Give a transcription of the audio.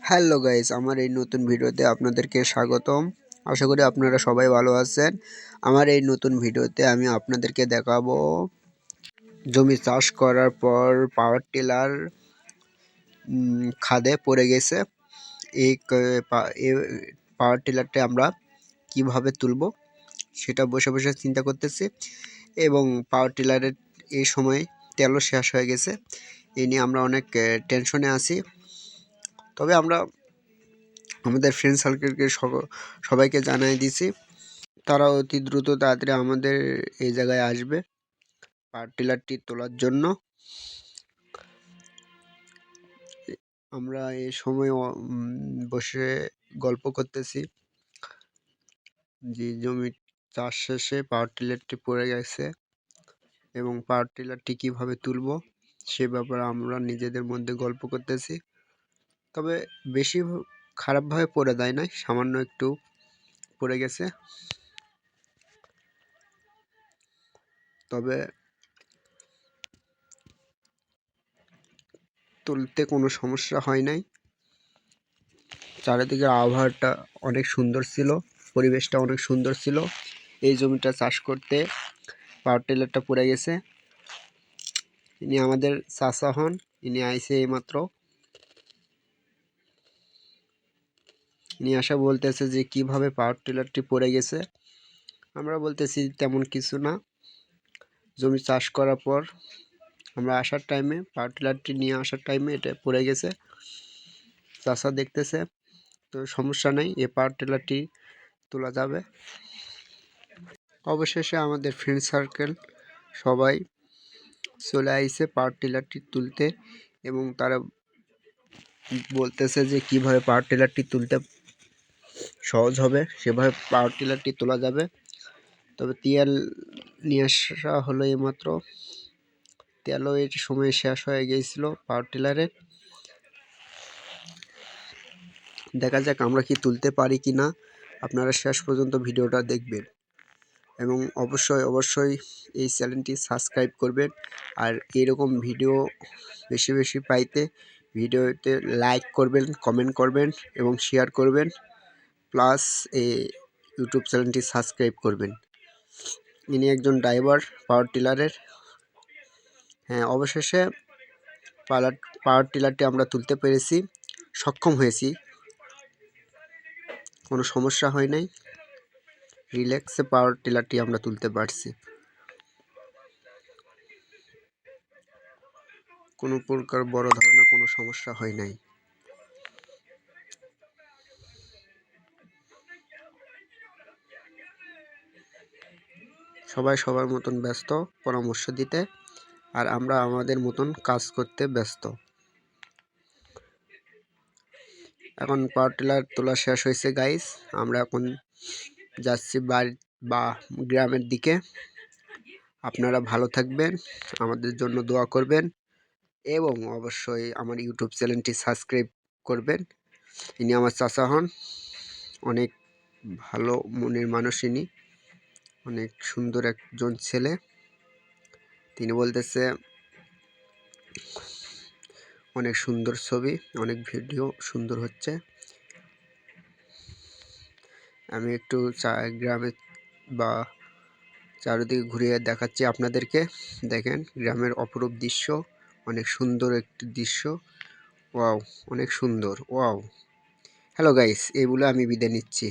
Hello guys, আমার এই নতুন ভিডিওতে আপনাদেরকে স্বাগতম। আশা করি আপনারা সবাই ভালো আছেন। আমার এই নতুন ভিডিওতে আমি আপনাদেরকে দেখাবো জমি চাষ করার পর পাওয়ার টিলার খাদে পড়ে গেছে। এই পাওয়ার টিলারটা আমরা কিভাবে তুলব সেটা বসে বসে চিন্তা করতেছি, এবং পাওয়ার টিলারের এই সময় তেলও শেষ হয়ে গেছে। এই নিয়ে আমরা অনেক টেনশনে আছি। তবে আমরা আমাদের ফ্রেন্ড সার্কেলকে সবাইকে জানিয়ে দিয়েছি, তারা অতি দ্রুত তাড়াতাড়ি আমাদের এই জায়গায় আসবে পাওয়ার টিলারটি তোলার জন্য। আমরা এই সময় বসে গল্প করতেছি যে জমি চাষ শেষে পাওয়ার টিলারটি পড়ে গেছে এবং পাওয়ার টিলারটি কীভাবে তুলব সে ব্যাপারে আমরা নিজেদের মধ্যে গল্প করতেছি। তবে বেশি খারাপভাবে পড়ে দেয় নাই, সামান্য একটু পড়ে গেছে। তবে তুলতে কোনো সমস্যা হয় নাই। চারিদিকের আবহাওয়াটা অনেক সুন্দর ছিল, পরিবেশটা অনেক সুন্দর ছিল। এই জমিটা চাষ করতে পাওয়ার টিলারটা পড়ে গেছে। ইনি আমাদের চাচা হন, ইনি আইসে এইমাত্র। ইনি আসা বলতেছে যে কিভাবে পাওয়ার টিলারটি পড়ে গেছে। আমরা বলতেছি তেমন কিছু না, জমি চাষ করার পর আমরা আসার টাইমে পাওয়ার টিলারটি নিয়ে আসার টাইমে এটা পড়ে গেছে। চাচা দেখতেছে, তো সমস্যা নেই, এই পাওয়ার টিলারটি তোলা যাবে। অবশেষে আমাদের ফ্রেন্ড সার্কেল সবাই চলে আইছে পাওয়ার টিলারটি তুলতে, এবং তারা বলতেছে যে কিভাবে পাওয়ার টিলারটি তুলতে সহজ হবে সেভাবে পাওয়ার টিলারটি তোলা যাবে। তবে তেল নিয়ে আসা হলো এইমাত্র, তেলও এর সময় শেষ হয়ে গিয়েছিল পাওয়ার টিলারের। দেখা যাক আমরা কি তুলতে পারি কি না। আপনারা শেষ পর্যন্ত ভিডিওটা দেখবেন এবং অবশ্যই এই চ্যানেলটি সাবস্ক্রাইব করবেন। আর এরকম ভিডিও বেশি বেশি পাইতে ভিডিওতে লাইক করবেন, কমেন্ট করবেন এবং শেয়ার করবেন, প্লাস এই ইউটিউব চ্যানেলটি সাবস্ক্রাইব করবেন। ইনি একজন ড্রাইভার পাওয়ার টিলারের। হ্যাঁ, অবশেষে পাওয়ার টিলারটি আমরা তুলতে পেরেছি, সক্ষম হয়েছি, কোনো সমস্যা হয় নাই। রিল্যাক্সে পাওয়ার টিলারটি আমরা তুলতে পারছি, কোনো প্রকার বড় ধরনের কোনো সমস্যা হয় নাই। সবাই সবার মতন ব্যস্ত পরামর্শ দিতে, আর আমরা আমাদের মতন কাজ করতে ব্যস্ত। এখন পাওয়ার টিলার তোলা শেষ হয়েছে গাইস, আমরা এখন যাচ্ছি বাড়ি বা গ্রামের দিকে। আপনারা ভালো থাকবেন, আমাদের জন্য দোয়া করবেন এবং অবশ্যই আমার ইউটিউব চ্যানেলটি সাবস্ক্রাইব করবেন। ইনি আমার চাচা হন, অনেক ভালো মনের মানুষ, ইনি অনেক সুন্দর একজন ছেলে। তিনি বলতেছে অনেক সুন্দর ছবি, অনেক ভিডিও সুন্দর হচ্ছে। আমি একটু গ্রামে বা চারিদিকে ঘুরিয়ে দেখাচ্ছি আপনাদেরকে। দেখেন গ্রামের অপরূপ দৃশ্য, অনেক সুন্দর একটি দৃশ্য। ওয়াও, অনেক সুন্দর, ওয়াও। হ্যালো গাইস, এই বলে আমি বিদায় নিচ্ছি।